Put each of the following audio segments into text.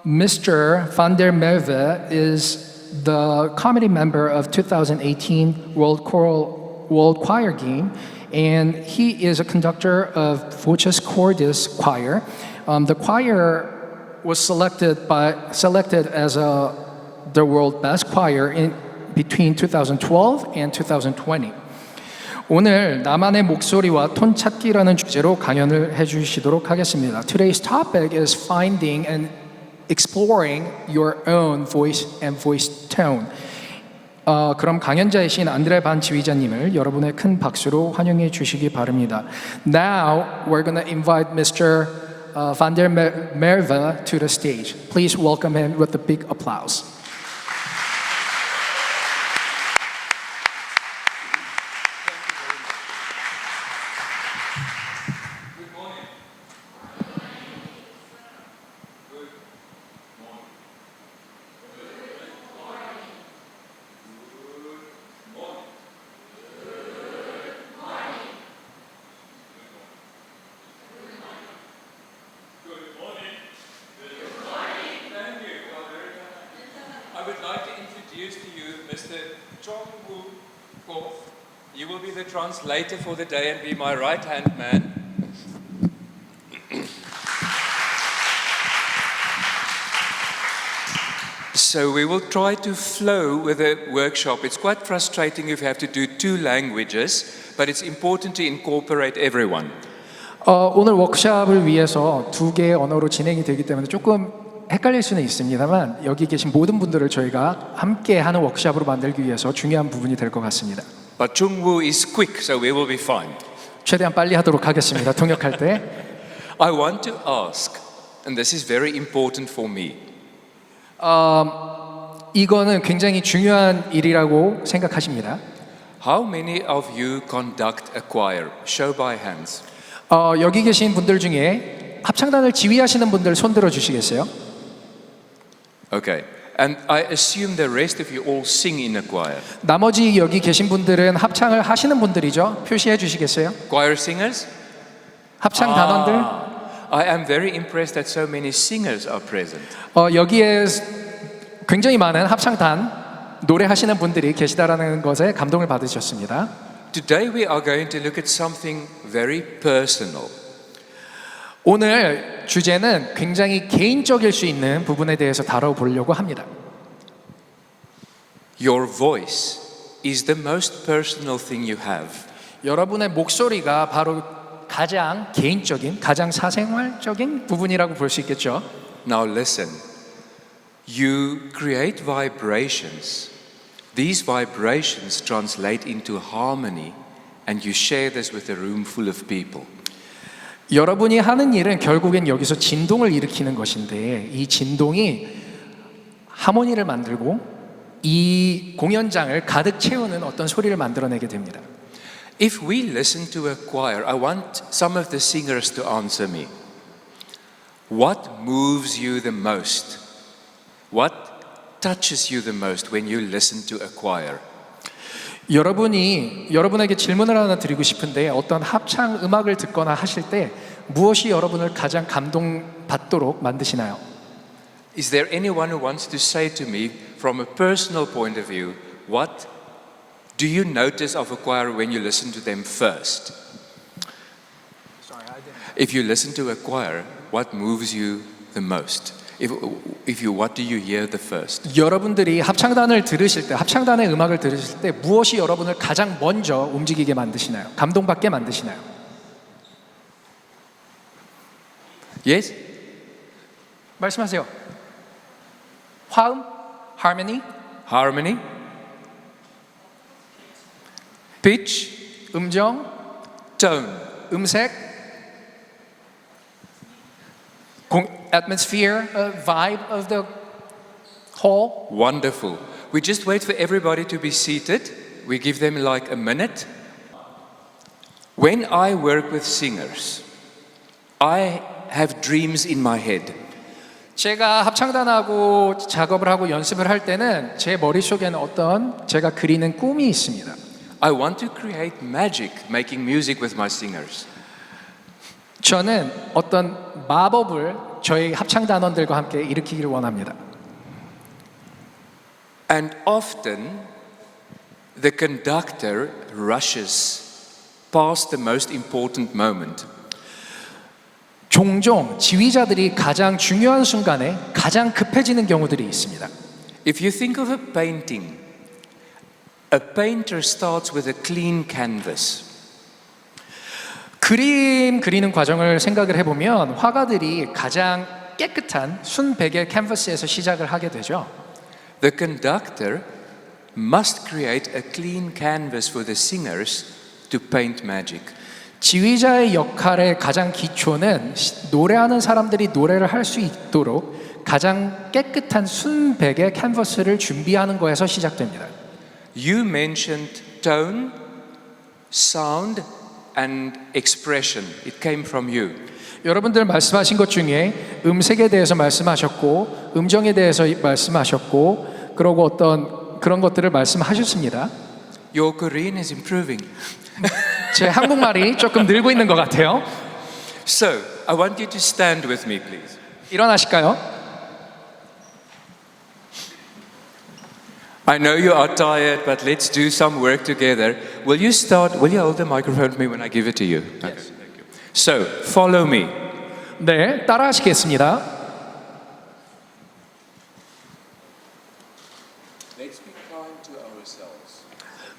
Mr. Van der Merwe is the committee member of 2018 World Choir Game, and he is a conductor of Voces Cordis Choir. The choir was selected as the world best choir between 2012 and 2020. 오늘 나만의 목소리와 톤 찾기라는 주제로 강연을 해주시도록 하겠습니다. Today's topic is finding and exploring your own voice and voice tone. 그럼 강연자이신 안드레 반 지휘자님을 여러분의 큰 박수로 환영해 주시기 바랍니다. Now we're going to invite Mr. Van der Merwe to the stage. Please welcome him with a big applause. I would like to introduce to you Mr. Chong Woo Kof. You will be the translator for the day and be my right-hand man. So we will try to flow with the workshop. It's quite frustrating if you have to do two languages, but it's important to incorporate everyone. 오늘 워크숍을 위해서 두 개의 언어로 진행이 되기 때문에 조금 헷갈릴 수는 있습니다만 여기 계신 모든 분들을 저희가 함께 하는 워크숍으로 만들기 위해서 중요한 부분이 될 것 같습니다. But Chung Woo is quick, so we will be fine. 최대한 빨리 하도록 하겠습니다. 통역할 때. I want to ask, and this is very important for me. 이거는 굉장히 중요한 일이라고 생각하십니다. How many of you conduct a choir? Show by hands. 여기 계신 분들 중에 합창단을 지휘하시는 분들 손 들어 주시겠어요? Okay. And I assume the rest of you all sing in a choir. 나머지 여기 계신 분들은 합창을 하시는 분들이죠. 표시해 주시겠어요? Choir singers? 합창 단원들. I am very impressed that so many singers are present. 여기에 굉장히 많은 합창단 노래하시는 분들이 계시다라는 것에 감동을 받으셨습니다. Today we are going to look at something very personal. 오늘 주제는 굉장히 개인적일 수 있는 부분에 대해서 다뤄보려고 합니다. Your voice is the most personal thing you have. 여러분의 목소리가 바로 가장 개인적인, 가장 사생활적인 부분이라고 볼 수 있겠죠. Now listen. You create vibrations. These vibrations translate into harmony, and you share this with a room full of people. 여러분이 하는 일은 결국엔 여기서 진동을 일으키는 것인데 이 진동이 하모니를 만들고 이 공연장을 가득 채우는 어떤 소리를 만들어내게 됩니다. If we listen to a choir, I want some of the singers to answer me. What moves you the most? What touches you the most when you listen to a choir? 여러분에게 질문을 하나 드리고 싶은데 어떤 합창 음악을 듣거나 하실 때 무엇이 여러분을 가장 감동받도록 만드시나요? Is there anyone who wants to say to me from a personal point of view, what do you notice of a choir when you listen to them first? If you listen to a choir, what moves you the most? What do you hear the first? 여러분들이 합창단을 들으실 때, 합창단의 음악을 들으실 때 무엇이 여러분을 가장 먼저 움직이게 만드시나요? 감동받게 만드시나요? Yes? 말씀하세요. 화음, harmony, Harmony? Pitch? 음정, Tone? 음색, atmosphere, vibe of the hall. Wonderful. We just wait for everybody to be seated. We give them like a minute. When I work with singers, I have dreams in my head. 제가 합창단하고 작업을 하고 연습을 할 때는 제 머릿속에는 어떤 제가 그리는 꿈이 있습니다. I want to create magic making music with my singers. 저는 어떤 마법을 저희 합창 단원들과 함께 일으키기를 원합니다. And often the conductor rushes past the most important moment. 종종 지휘자들이 가장 중요한 순간에 가장 급해지는 경우들이 있습니다. If you think of a painter starts with a clean canvas. 그림 그리는 과정을 생각을 해보면 화가들이 가장 깨끗한 순백의 캔버스에서 시작을 하게 되죠. The conductor must create a clean canvas for the singers to paint magic. 지휘자의 역할의 가장 기초는 노래하는 사람들이 노래를 할 수 있도록 가장 깨끗한 순백의 캔버스를 준비하는 거에서 시작됩니다. You mentioned tone, sound, and expression. It came from you. 여러분들 말씀하신 것 중에 음색에 대해서 말씀하셨고 음정에 대해서 말씀하셨고 그러고 어떤 그런 것들을 말씀하셨습니다. Your Korean is improving. 제 한국말이 조금 늘고 있는 것 같아요. So, I want you to stand with me, please. 일어나실까요? I know you are tired, but let's do some work together. Will you hold the microphone for me when I give it to you? Okay, thank you. So, follow me. 네, 따라하시겠습니다. Let's be kind to ourselves.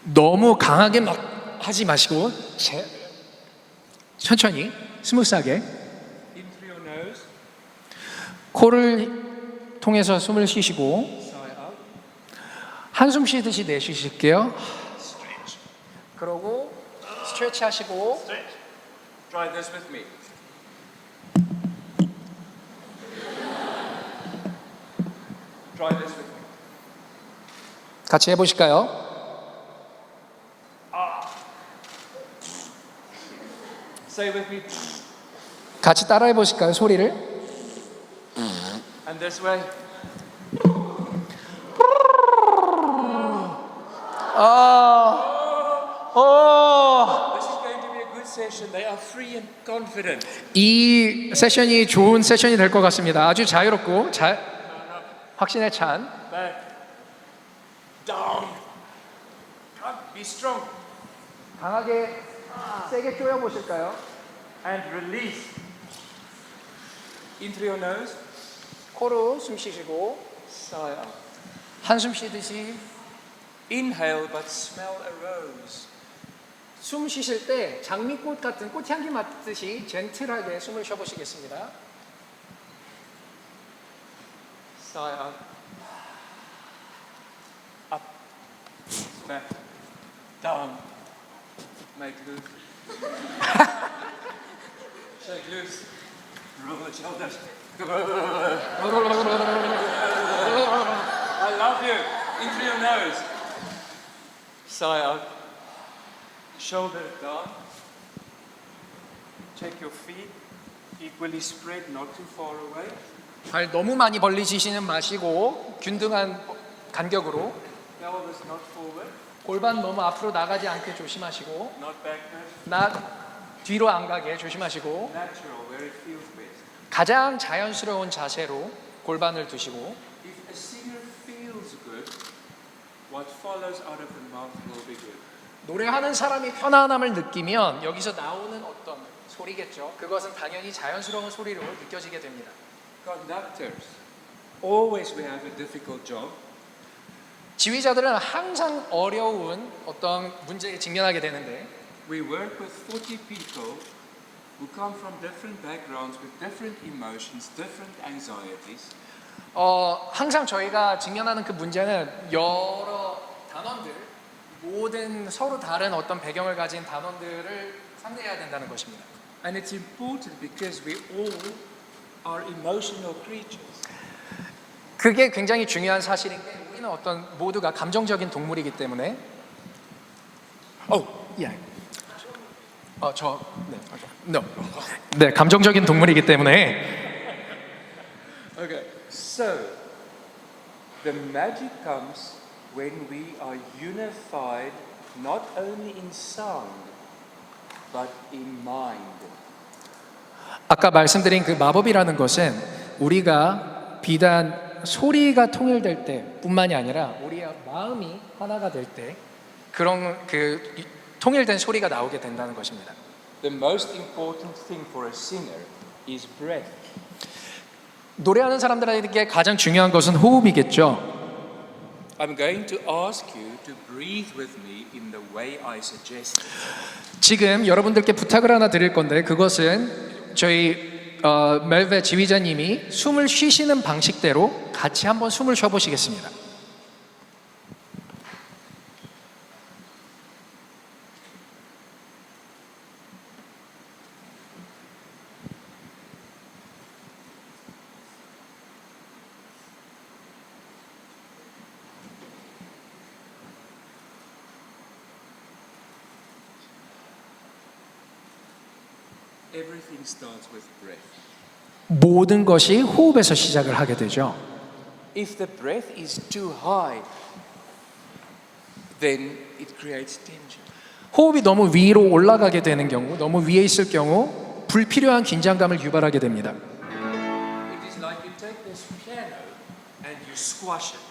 너무 강하게 막 하지 마시고 천천히 스무스하게 In through your nose, 코를 통해서 숨을 쉬시고 sigh out. 한숨 쉬듯이 내쉬실게요. 그러고 스트레치 하시고 Try this with me. Try this with me. 같이 해보실까요? Say with me. 같이 따라해 보실까요? 소리를. And this way. This is going to be a good session. They are free and confident. 이 세션이 좋은 세션이 될 것 같습니다. 아주 자유롭고 확신에 찬. Back. Down. Come, be strong. 강하게 세게 쪼여 보실까요? And release. In through your nose. 코로 숨 쉬시고 Sigh out. 한숨 쉬듯이 Inhale, but smell a rose. 숨 쉬실 때 장미꽃 같은 꽃향기 맡듯이 젠틀하게 숨을 쉬어보시겠습니다. Sigh out. Up. Back. Down. Make loose. Shake loose. Roll the shoulders. I love you. In through your nose. Sigh out. Shoulders down. Check your feet. Equally spread, not too far away. 발 너무 많이 벌리시지는 마시고 균등한 간격으로 Pelvis not forward, 골반 너무 앞으로 나가지 않게 조심하시고 not backward. 뒤로 안 가게 조심하시고 Natural, where it feels best. 가장 자연스러운 자세로 골반을 두시고 If a singer feels good, what follows out of the mouth will be good. 노래하는 사람이 편안함을 느끼면 여기서 나오는 어떤 소리겠죠. 그것은 당연히 자연스러운 소리로 느껴지게 됩니다. Conductors always will have a difficult job. 지휘자들은 항상 어려운 어떤 문제에 직면하게 되는데 We work with 40 people who come from different backgrounds with different emotions, different anxieties. 항상 저희가 직면하는 그 문제는 여러 단원들, 모든 서로 다른 어떤 배경을 가진 단원들을 상대해야 된다는 것입니다. And it's important because we all are emotional creatures. 그게 굉장히 중요한 사실인 게 우리는 어떤 모두가 감정적인 동물이기 때문에 네, 감정적인 동물이기 때문에 Okay, so the magic comes when we are unified not only in sound but in mind. 아까 말씀드린 그 마법이라는 것은 우리가 비단 소리가 통일될 때뿐만이 아니라 우리의 마음이 하나가 될 때 그런 통일된 소리가 나오게 된다는 것입니다. The most important thing for a singer is breath. 노래하는 사람들에게 가장 중요한 것은 호흡이겠죠. I'm going to ask you to breathe with me in the way I suggested. 지금 여러분들께 부탁을 하나 드릴 건데 그것은 저희 멜베 지휘자님이 숨을 쉬시는 방식대로 같이 한번 숨을 쉬어보시겠습니다. Everything starts with breath. 모든 것이 호흡에서 시작을 하게 되죠. If the breath is too high, then it creates tension. 호흡이 너무 위로 올라가게 되는 경우, 너무 위에 있을 경우 불필요한 긴장감을 유발하게 됩니다. It is like you take this piano and you squash it.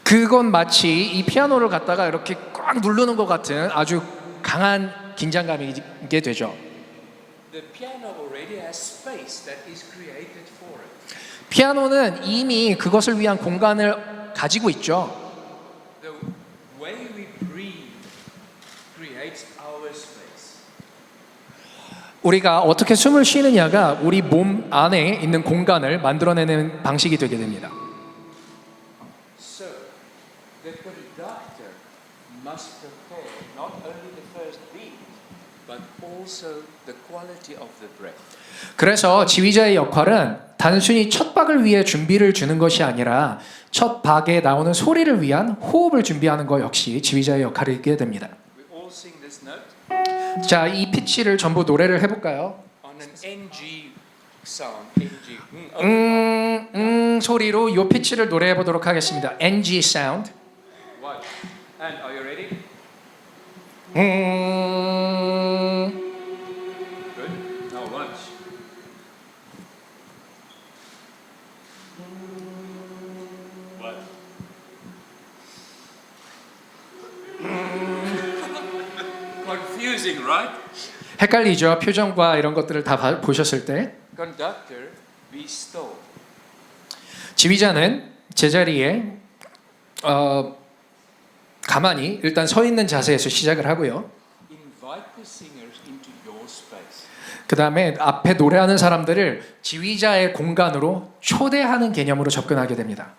그건 마치 이 피아노를 갖다가 이렇게 꽉 누르는 것 같은 아주 강한 긴장감이게 되죠. The piano already has space that is created for it. 피아노는 이미 그것을 위한 공간을 가지고 있죠. The way we breathe creates our space. 우리가 어떻게 숨을 쉬느냐가 우리 몸 안에 있는 공간을 만들어내는 방식이 되게 됩니다. So, the conductor must prepare not only the first beat, but also the quality of the breath. 그래서 지휘자의 역할은 단순히 첫 박을 위해 준비를 주는 것이 아니라 첫 박에 나오는 소리를 위한 호흡을 준비하는 것 역시 지휘자의 역할이게 됩니다. We all sing this note 자, 이 피치를 전부 노래를 해볼까요? on an NG sound. NG. 소리로 이 피치를 노래해 보도록 하겠습니다. NG 사운드. One. And are you ready? Good. Now watch. What? Confusing, right? 헷갈리죠? 표정과 이런 것들을 다 보셨을 때. Conductor, be still. 지휘자는 제자리에 가만히 일단 서 있는 자세에서 시작을 하고요. Invite the singers into your space. 그 다음에 앞에 노래하는 사람들을 지휘자의 공간으로 초대하는 개념으로 접근하게 됩니다.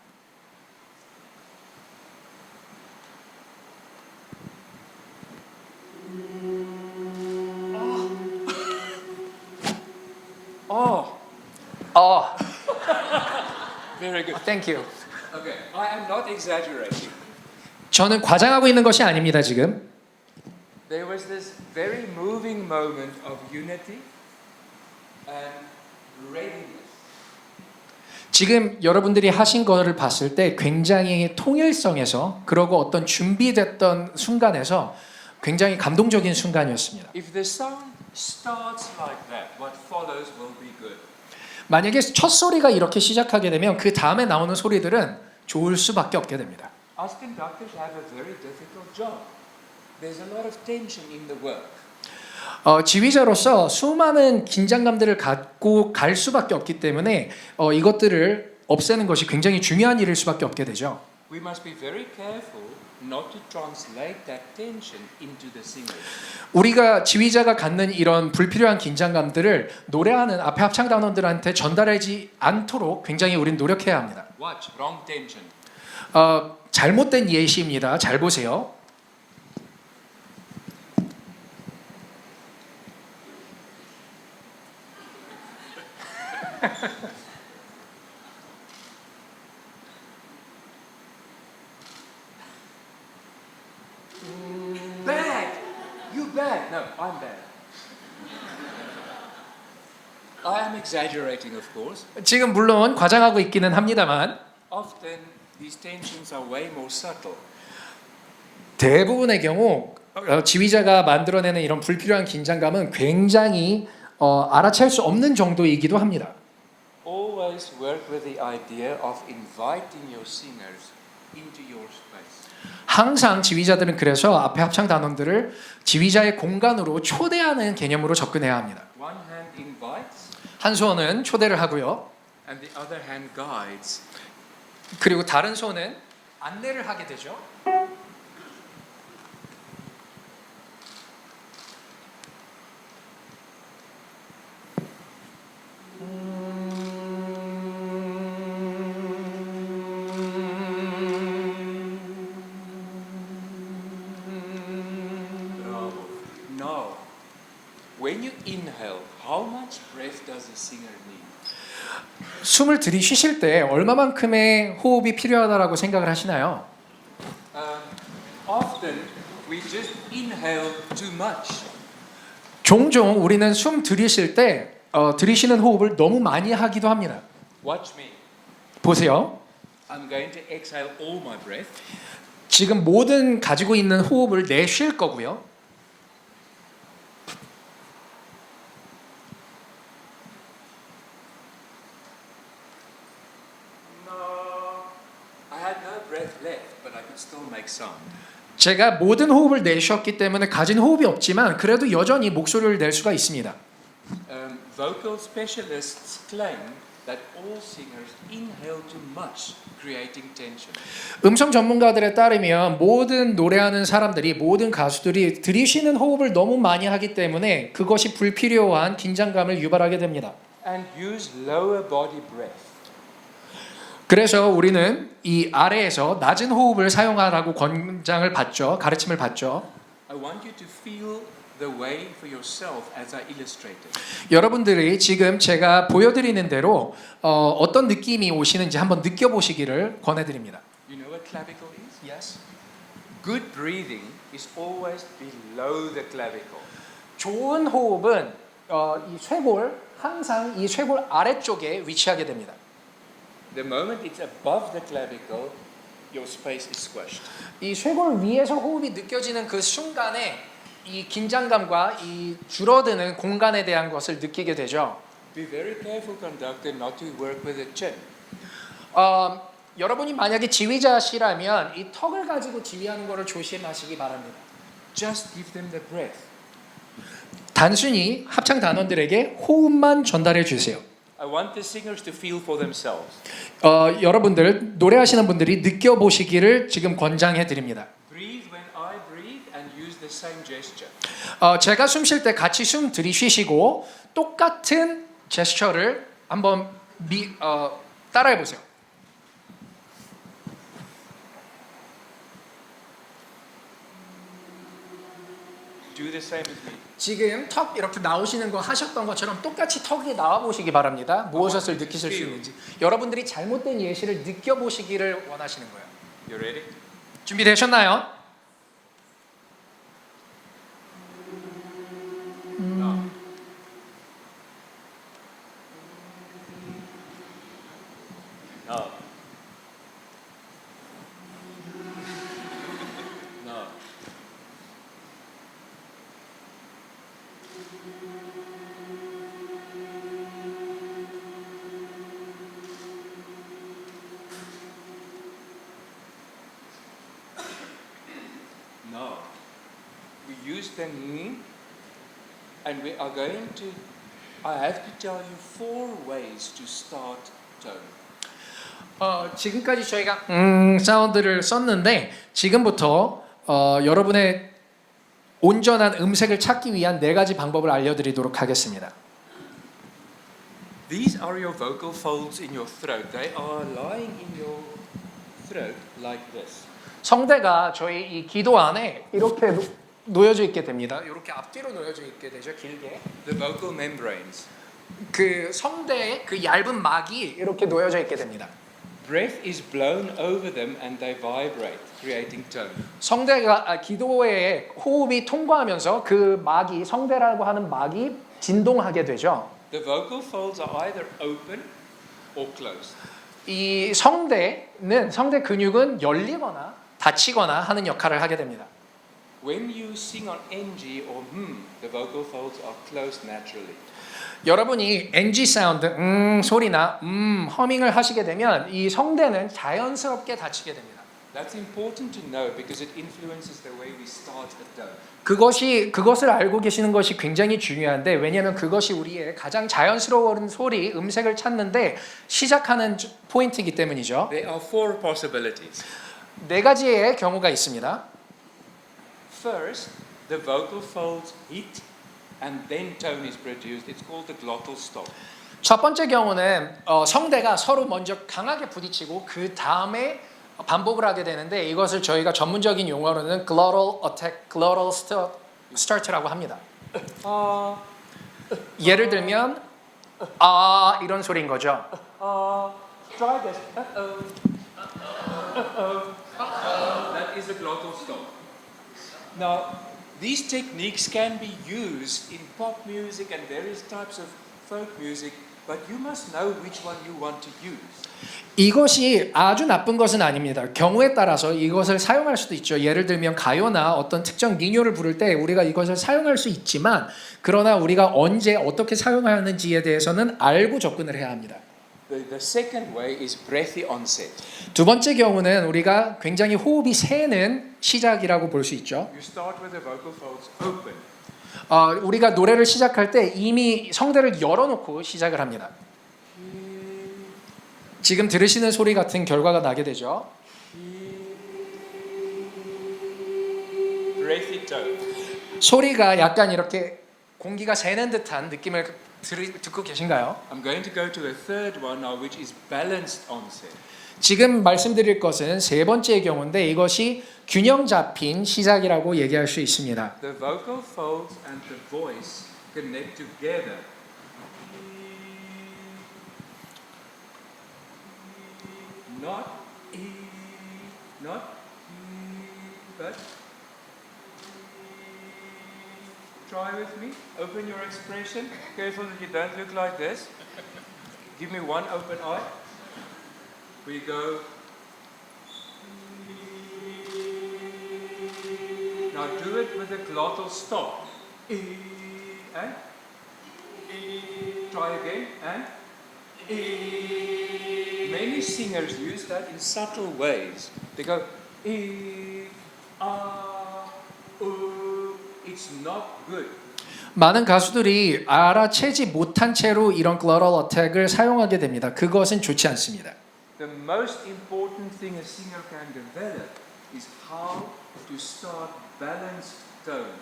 Very good. Thank you. Okay, I am not exaggerating. 저는 과장하고 있는 것이 아닙니다, 지금. There was this very moving moment of unity and readiness. 지금 여러분들이 하신 거를 봤을 때 굉장히 통일성에서 그러고 어떤 준비됐던 순간에서 굉장히 감동적인 순간이었습니다. If the sound starts like that, what follows will be good. 만약에 첫 소리가 이렇게 시작하게 되면 그 다음에 나오는 소리들은 좋을 수밖에 없게 됩니다. Us conductors have a very difficult job. There's a lot of tension in the work. 지휘자로서 수많은 긴장감들을 갖고 갈 수밖에 없기 때문에 이것들을 없애는 것이 굉장히 중요한 일일 수밖에 없게 되죠. We must be very careful not to translate that tension into the singers. 우리가 지휘자가 갖는 이런 불필요한 긴장감들을 노래하는 앞에 합창단원들한테 전달하지 않도록 굉장히 우린 노력해야 합니다. Watch, wrong tension. 잘못된 예시입니다. 잘 보세요. Bad! You bad! No, I'm bad. I am exaggerating, of course. 지금 물론 과장하고 있기는 합니다만 Often these tensions are way more subtle. 대부분의 경우 지휘자가 만들어내는 이런 불필요한 긴장감은 굉장히 알아챌 수 없는 정도이기도 합니다. Always always work with the idea of inviting your singers into your space. 항상 지휘자들은 그래서 앞에 합창 단원들을 지휘자의 공간으로 초대하는 개념으로 접근해야 합니다. One hand invites 한 손은 초대를 하고요. and the other hand guides. 그리고 다른 손은 안내를 하게 되죠. Bravo. Now, when you inhale, how much breath does a singer need? 숨을 들이쉬실 때 얼마만큼의 호흡이 필요하다라고 생각을 하시나요? Often we just inhale too much. 종종 우리는 숨 들이쉴 때 들이쉬는 호흡을 너무 많이 하기도 합니다. Watch me. 보세요. I'm going to exhale all my breath. 지금 모든 가지고 있는 호흡을 내쉴 거고요. No, I had no breath left, but I could still make sound. 제가 모든 호흡을 내쉬었기 때문에 가진 호흡이 없지만 그래도 여전히 목소리를 낼 수가 있습니다. Vocal specialists claim that all singers inhale too much, creating tension. 음성 전문가들에 따르면 모든 노래하는 사람들이 모든 가수들이 들이쉬는 호흡을 너무 많이 하기 때문에 그것이 불필요한 긴장감을 유발하게 됩니다. And use lower body breath. 그래서 우리는 이 아래에서 낮은 호흡을 사용하라고 권장을 받죠. 가르침을 받죠. I want you to feel the way for yourself as I illustrated. 여러분들이 지금 제가 보여드리는 대로 어떤 느낌이 오시는지 한번 느껴보시기를 권해드립니다. You know what clavicle is? Yes. Good breathing is always below the clavicle. 좋은 호흡은 이 쇄골 항상 이 쇄골 아래쪽에 위치하게 됩니다. The moment it's above the clavicle, your space is squashed. 이 쇄골 위에서 호흡이 느껴지는 그 순간에 이 긴장감과 이 줄어드는 공간에 대한 것을 느끼게 되죠. Be very careful, conductor, not to work with the chin. 여러분이 만약에 지휘자시라면 이 턱을 가지고 지휘하는 것을 조심하시기 바랍니다. Just give them the breath. 단순히 합창 단원들에게 호흡만 전달해 주세요. I want the singers to feel for themselves. 여러분들 노래하시는 분들이 느껴보시기를 지금 권장해 드립니다. Breathe when I breathe and use the same gesture. 제가 숨 쉴 때 같이 숨 들이쉬시고 똑같은 제스처를 한번 따라해 보세요. Do the same as me. 지금 턱 이렇게 나오시는 거 하셨던 것처럼 똑같이 턱이 나와 보시기 바랍니다. 무엇을 느끼실 수 있는지. 여러분들이 잘못된 예시를 느껴보시기를 원하시는 거예요. You ready? 준비되셨나요? No. No. No. No. We use the knee and we are going to, I have to tell you 4 ways to start tone. 지금까지 저희가 사운드를 썼는데 지금부터 여러분의 온전한 음색을 찾기 위한 4가지 방법을 알려드리도록 하겠습니다. These are your vocal folds in your throat. They are lying in your throat like this. 성대가 저희 이 기도 안에 이렇게 놓여져 있게 됩니다. 이렇게 앞뒤로 놓여져 있게 되죠. 길게. The vocal membranes. 그 성대의 그 얇은 막이 이렇게 놓여져 있게 됩니다. Breath is blown over them and they vibrate, creating tone. 성대가 기도에 호흡이 통과하면서 그 막이 성대라고 하는 막이 진동하게 되죠. The vocal folds are either open or closed. 이 성대 근육은 열리거나 닫히거나 하는 역할을 하게 됩니다. When you sing on NG or the vocal folds are closed naturally. 여러분이 NG 사운드 소리나 허밍을 하시게 되면 이 성대는 자연스럽게 닫히게 됩니다. That's important to know because it influences the way we start a tone. 그것을 알고 계시는 것이 굉장히 중요한데 왜냐하면 그것이 우리의 가장 자연스러운 소리, 음색을 찾는데 시작하는 포인트이기 때문이죠. There are four possibilities. 네 가지의 경우가 있습니다. First, the vocal folds hit and then tone is produced. It's called the glottal stop. 첫 번째 경우는 성대가 서로 먼저 강하게 부딪히고 그 다음에 반복을 하게 되는데 이것을 저희가 전문적인 용어로는 glottal attack, glottal start라고 합니다. 예를 들면 이런 소리인 거죠. Try this. That is a glottal stop. Now, these techniques can be used in pop music and various types of folk music, but you must know which one you want to use. 이것이 아주 나쁜 것은 아닙니다. 경우에 따라서 이것을 사용할 수도 있죠. 예를 들면 가요나 어떤 특정 민요를 부를 때 우리가 이것을 사용할 수 있지만 그러나 우리가 언제 어떻게 사용하는지에 대해서는 알고 접근을 해야 합니다. The second way is breathy onset. 두 번째 경우는 우리가 굉장히 호흡이 새는 시작이라고 볼 수 있죠. You start with the vocal folds open. 우리가 노래를 시작할 때 이미 성대를 열어놓고 시작을 합니다. 지금 들으시는 소리 같은 결과가 나게 되죠. Breathy tone. 소리가 약간 이렇게 공기가 새는 듯한 느낌을 듣고 계신가요? I'm going to go to a third one now, which is balanced onset. 지금 말씀드릴 것은 세 번째의 경우인데 이것이 균형 잡힌 시작이라고 얘기할 수 있습니다. The vocal folds and the voice connect together. Not but try with me. Open your expression. Careful that you don't look like this. Give me one open eye. We go. Now do it with a glottal stop. And try again and many singers use that in subtle ways. They go it's not good. 많은 가수들이 알아채지 못한 채로 이런 glottal attack을 사용하게 됩니다. 그것은 좋지 않습니다. The most important thing a singer can develop is how to start balanced tone.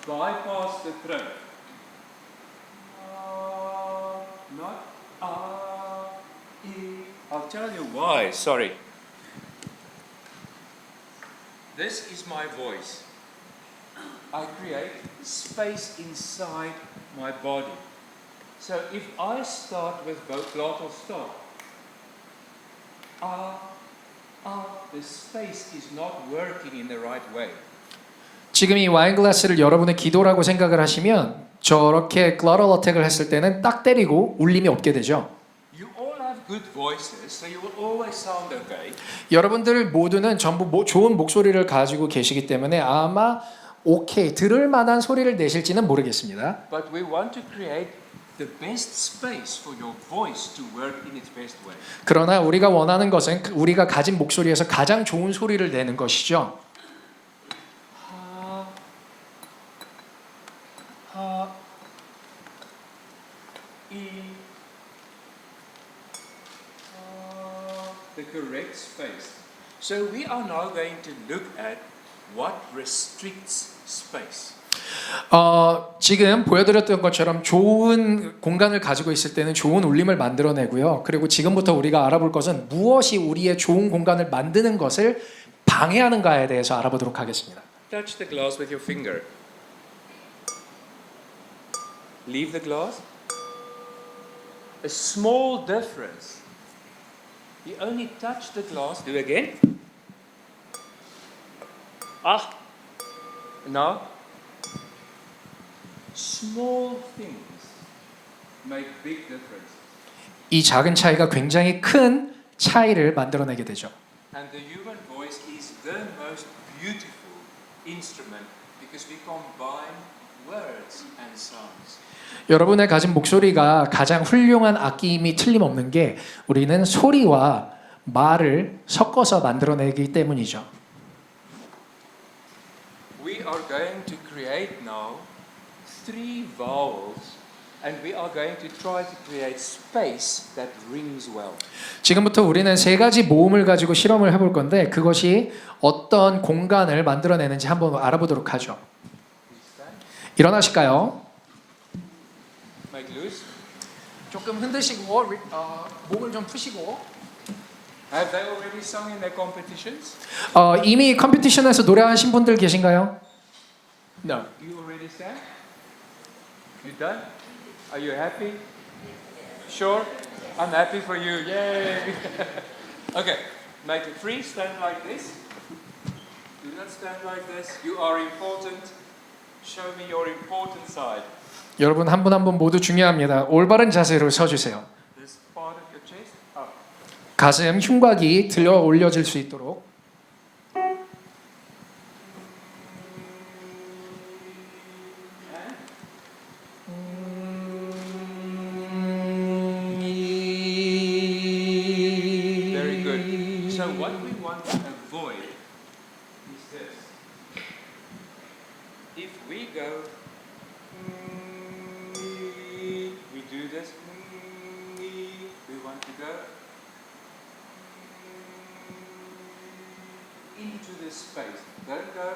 Bypass the throat. Not I'll tell you why. Sorry. This is my voice. I create space inside my body. So if I start with glottal stop, the space is not working in the right way. 지금 이 와인 글라스를 여러분의 기도라고 생각을 하시면 저렇게 glottal attack을 했을 때는 딱 때리고 울림이 없게 되죠. You all have good voices, so you will always sound okay. 여러분들 모두는 전부 좋은 목소리를 가지고 계시기 때문에 아마 오케이 들을 만한 소리를 내실지는 모르겠습니다. But we want to create the best space for your voice to work in its best way. 그러나 우리가 원하는 것은 우리가 가진 목소리에서 가장 좋은 소리를 내는 것이죠. The correct space. So we are now going to look at what restricts space. 지금 보여드렸던 것처럼 좋은 공간을 가지고 있을 때는 좋은 울림을 만들어내고요. 그리고 지금부터 우리가 알아볼 것은 무엇이 우리의 좋은 공간을 만드는 것을 방해하는가에 대해서 알아보도록 하겠습니다. Touch the glass with your finger. Leave the glass. A small difference. You only touch the glass. Do again. Now. Small things make big differences. 이 작은 차이가 굉장히 큰 차이를 만들어내게 되죠. And the human voice is the most beautiful instrument because we combine words and songs. 여러분의 가진 목소리가 가장 훌륭한 악기임이 틀림없는 게 우리는 소리와 말을 섞어서 만들어내기 때문이죠. We are going to create now 3 vowels and we are going to try to create space that rings well. 지금부터 우리는 3가지 모음을 가지고 실험을 해볼 건데 그것이 어떤 공간을 만들어내는지 한번 알아보도록 하죠. 일어나실까요? Make loose. 조금 흔드시고 몸을 좀 푸시고. Have they already sung in their competitions? 이미 컴피티션에서 노래하신 분들 계신가요? No. You already sang? You done? Are you happy? Sure? I'm happy for you. Yay! Okay, make it free. Stand like this. Do not stand like this. You are important. Show me your important side. 여러분 한 분 한 분 모두 중요합니다. 올바른 자세로 서주세요. This part of your chest up. 가슴 흉곽이 들어 올려질 수 있도록. Very good. So what we want to avoid is this. If we go, we do this, we want to go into this space. Don't go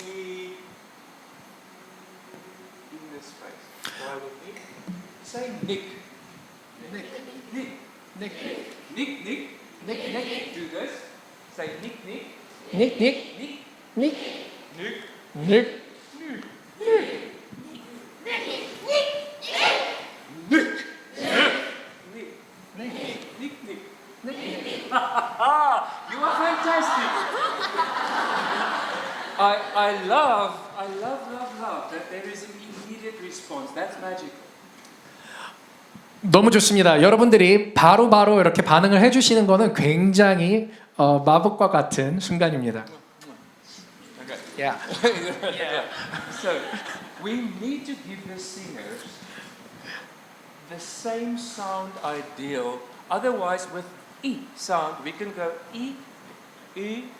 in this space. Try with me. Say Nick. Nick. Nick. Nick. Nick. Nick. Nick. Nick. Do this. Say Nick. Nick. Nick. Nick. Nick. Nick. Nick. Nick. You are fantastic. I love that there is an immediate response. That's magical. 너무 좋습니다. 여러분들이 바로바로 이렇게 반응을 해주시는 거는 굉장히 마법과 같은 순간입니다. Okay. Yeah. Yeah. So we need to give the singers the same sound ideal. Otherwise, with E sound, we can go E, E,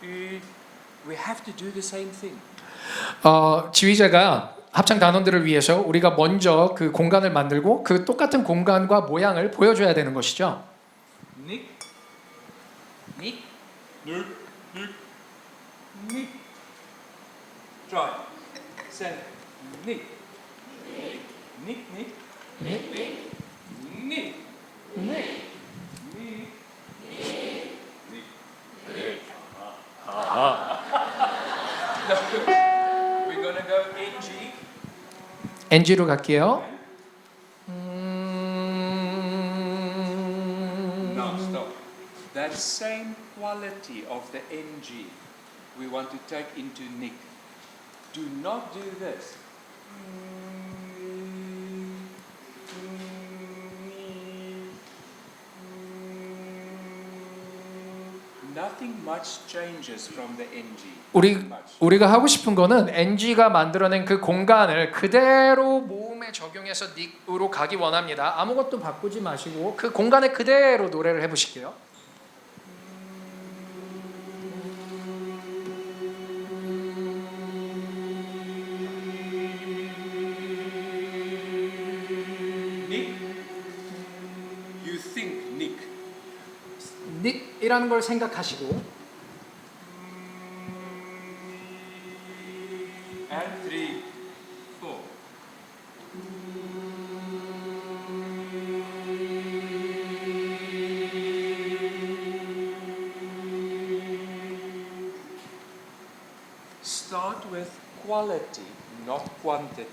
E. We have to do the same thing. 지휘자가 합창 단원들을 위해서 우리가 먼저 그 공간을 만들고 그 똑같은 공간과 모양을 보여줘야 되는 것이죠. Nick, Nick, Nick, Nick, Nick. Try. Say Nick, Nick, Nick, Nick, Nick, Nick, Nick. We're gonna go NG. NG로 갈게요. Now stop. That same quality of the NG we want to take into Nick. Do not do this. Nothing much changes from the NG. 우리가 하고 싶은 거는 NG가 만들어낸 그 공간을 그대로 모음에 적용해서 닉으로 가기 원합니다. 아무것도 바꾸지 마시고 그 공간에 그대로 노래를 해보실게요. Nick, you think Nick. 닉이라는 걸 생각하시고 And 3, 4. Start with quality, not quantity.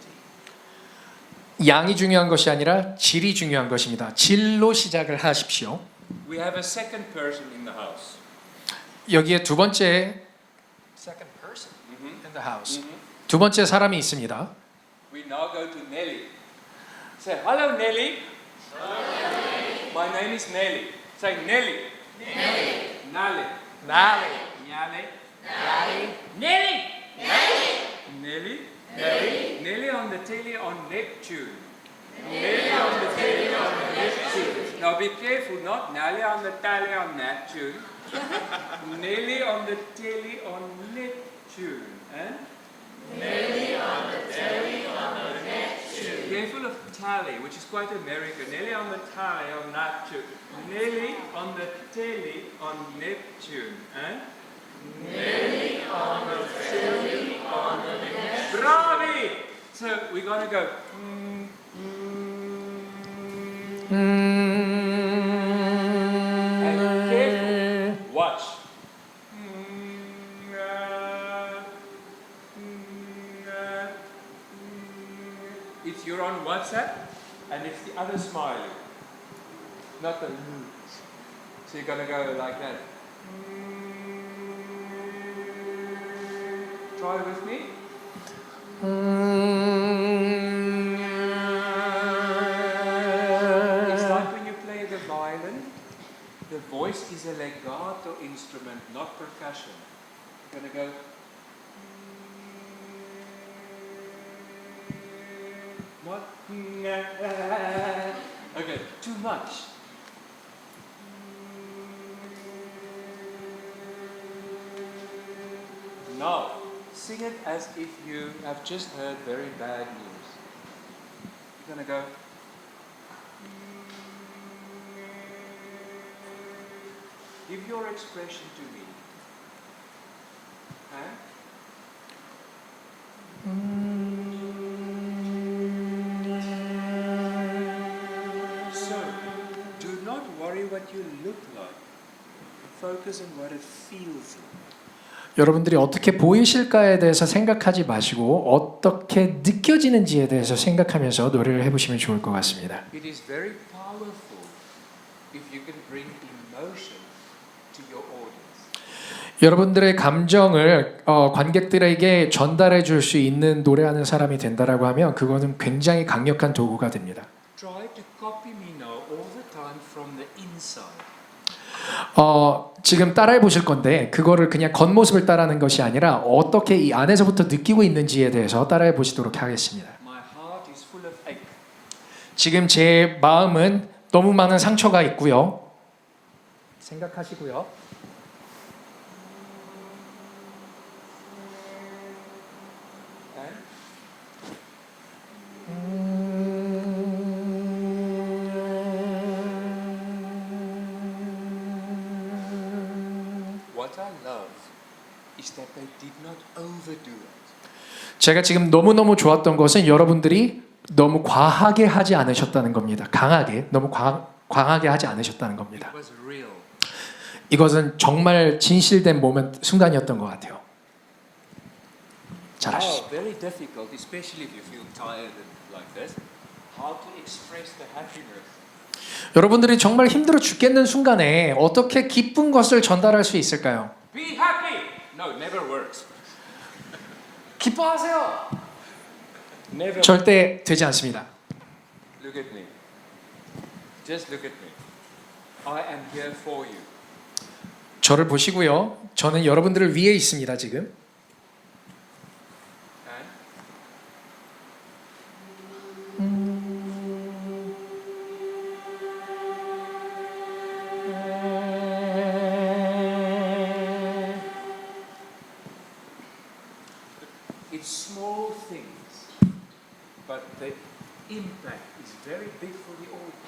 양이 중요한 것이 아니라 질이 중요한 것입니다. 질로 시작을 하십시오. We have a second person in the house. 여기에 두 번째 second person in the house. 두 번째 사람이 있습니다. We now go to Nelly. Say, hello Nelly. My name is Nelly. Say Nelly. Nelly. Nelly. 나리. Nelly. 나리. Nelly. Nelly. Nelly on the telly on Neptune. Nelly on the telly on Neptune. Now be careful, not Nelly on the telly on Neptune. Nelly on the telly on Neptune. Eh? Nelly on the telly on Neptune. Careful of tally, which is quite American. Nelly on the tally on Neptune. Nelly on the telly on Neptune. Eh? Nelly on the telly on Neptune. Bravi! So we're going to go. And careful. Watch. It's you're on WhatsApp and it's the other smiley. Not the So you're going to go like that. Try with me. It's like when you play the violin, the voice is a legato instrument, not percussion. You're going to go. What? Okay, too much. Now, sing it as if you have just heard very bad news. You're going to go. Give your expression to me. Huh? So, do not worry what you look like. Focus on what it feels like. 여러분들이 어떻게 보이실까에 대해서 생각하지 마시고 어떻게 느껴지는지에 대해서 생각하면서 노래를 해보시면 좋을 것 같습니다. It is very powerful if you can bring emotion to your audience. 여러분들의 감정을 관객들에게 전달해 줄 수 있는 노래하는 사람이 된다라고 하면 그거는 굉장히 강력한 도구가 됩니다. Try to copy me now all the time from the inside. 지금 따라해 보실 건데 그거를 그냥 겉모습을 따라하는 것이 아니라 어떻게 이 안에서부터 느끼고 있는지에 대해서 따라해 보시도록 하겠습니다. My heart is full of ache. 지금 제 마음은 너무 많은 상처가 있고요. 생각하시고요. Okay? What I love is that they did not overdo it. 제가 지금 너무너무 좋았던 것은 여러분들이 너무 과하게 하지 않으셨다는 겁니다. 강하게, 너무 광하게 하지 않으셨다는 겁니다. It was real. 이것은 정말 진실된 순간이었던 것 같아요. Oh, 잘하시죠. very difficult, especially if you feel tired and like this. How to express the happiness. 여러분들이 정말 힘들어 죽겠는 순간에 어떻게 기쁜 것을 전달할 수 있을까요? Be happy. No, never works. 기뻐하세요. Never. 절대 되지 않습니다. Look at me. Just look at me. I am here for you. 저를 보시고요. 저는 여러분들을 위해 있습니다, 지금. It's small things, but the impact is very big for the audience.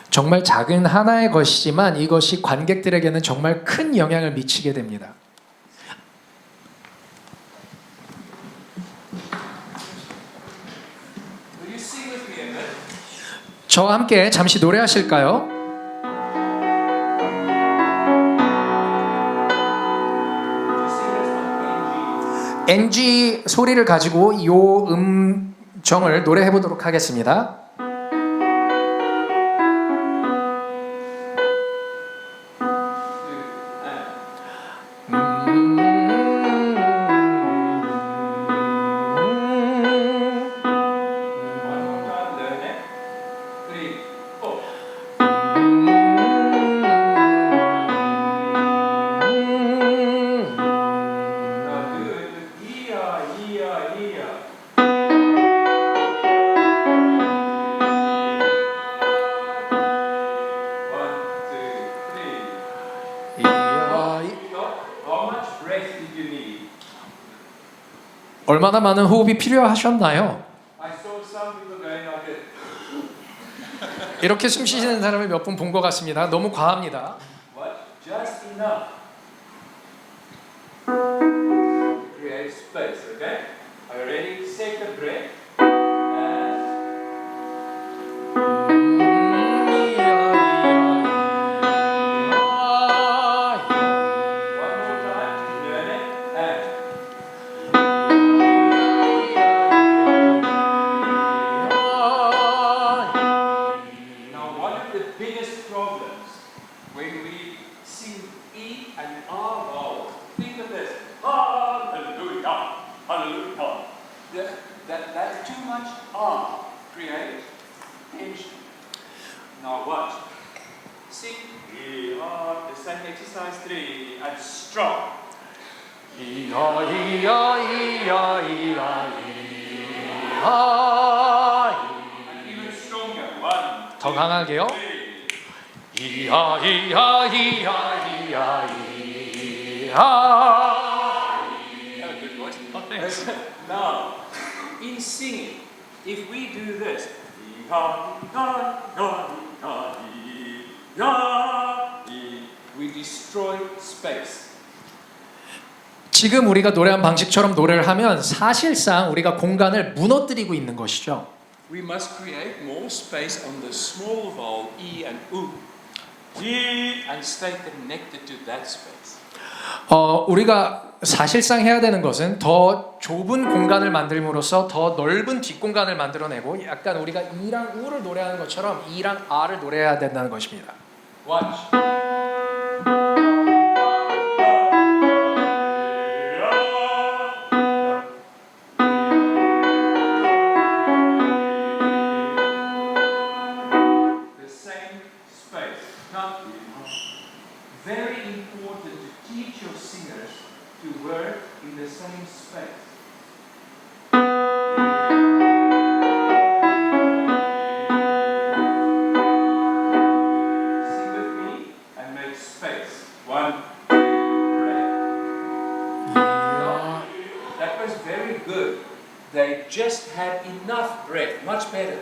정말 작은 하나의 것이지만 이것이 관객들에게는 정말 큰 영향을 미치게 됩니다. Will you sing with me a bit? 저와 함께 잠시 노래하실까요? NG 소리를 가지고 이 음정을 노래해 보도록 하겠습니다. 얼마나 많은 호흡이 필요하셨나요? I saw some people going like it. 이렇게 숨 쉬시는 사람을 몇 분 본 것 같습니다. 너무 과합니다. What? Just enough. Create space, okay? Are you ready? Take a breath. One more time. Learn it. And. Now, one of the biggest problems when we sing E and R vowels, think of this. Hallelujah, hallelujah. That's too much R. Create tension. Now watch. Sing E, R, the same exercise 3, and strong. 이야 이야 이야 이야 이야. And even stronger. 1, 더 강하게요. 3. 이야 이야 이야 이야 이야. Oh, good voice. Oh, thanks. Now, in singing, if we do this, we destroy space. 지금 우리가 노래한 방식처럼 노래를 하면 사실상 우리가 공간을 무너뜨리고 있는 것이죠. We must create more space on the small vowel E and U, G, and stay connected to that space. 우리가 사실상 해야 되는 것은 더 좁은 공간을 만들므로써 더 넓은 뒷공간을 만들어내고 약간 우리가 E랑 U를 노래하는 것처럼 E랑 R을 노래해야 된다는 것입니다. Watch. The same space. Now, very important to teach your singers to work in the same space. Sing with me and make space. 1, 2, 3. That was very good. They just had enough breath. Much better.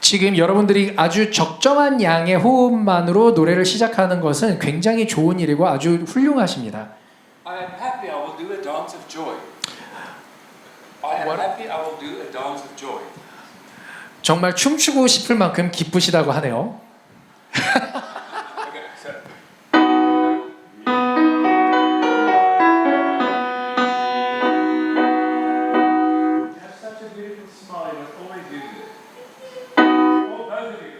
지금 여러분들이 아주 적정한 양의 호흡만으로 노래를 시작하는 것은 굉장히 좋은 일이고 아주 훌륭하십니다. I am happy I will do a dance of joy. I am happy I will do a dance of joy. 정말 춤추고 싶을 만큼 기쁘시다고 하네요. Okay, so. You have such a beautiful smile, you must always do this. All both of you.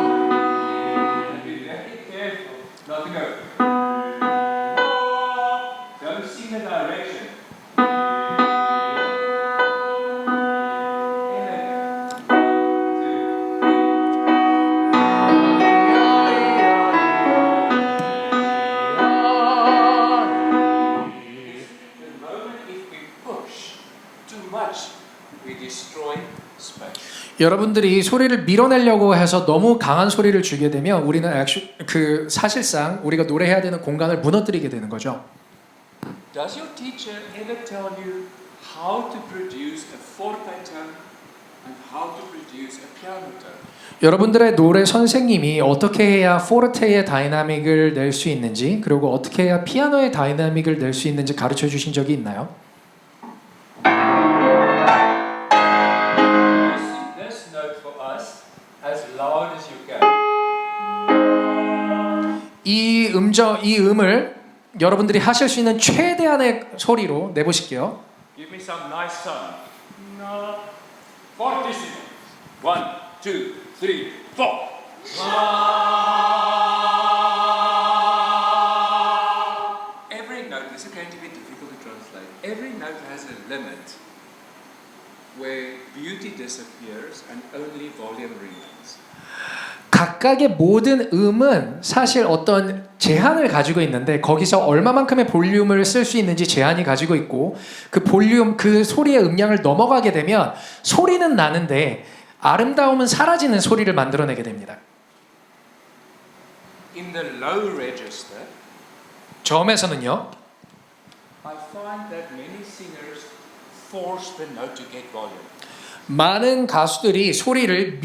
And be very careful not to go. Don't sing the direction. The moment if we push too much, we destroy space. 여러분들이 소리를 밀어내려고 해서 너무 강한 소리를 주게 되면 우리는 사실상 우리가 노래해야 되는 공간을 무너뜨리게 되는 거죠. Does your teacher ever tell you how to produce a forte tone and how to produce a piano tone? 여러분들의 노래 선생님이 어떻게 해야 포르테의 다이나믹을 낼 수 있는지 그리고 어떻게 해야 피아노의 다이나믹을 낼 수 있는지 가르쳐 주신 적이 있나요? Sing this note for us as loud as you can. 이 음을 여러분들이 하실 수 있는 최대한의 소리로 내보실게요. Give me some nice sound. No. Fortissimo. 1, 2, 3, 4. Every note, this is going to be difficult to translate. Every note has a limit where beauty disappears and only volume remains. 각각의 모든 음은 사실 어떤 제한을 가지고 있는데 거기서 얼마만큼의 볼륨을 쓸 수 있는지 제한이 가지고 있고 그 볼륨, 그 소리의 음량을 넘어가게 되면 소리는 나는데 아름다움은 사라지는 소리를 만들어내게 됩니다. In the low register, 저음에서는요. I find that many singers force the note to get volume. 많은 가수들이 소리를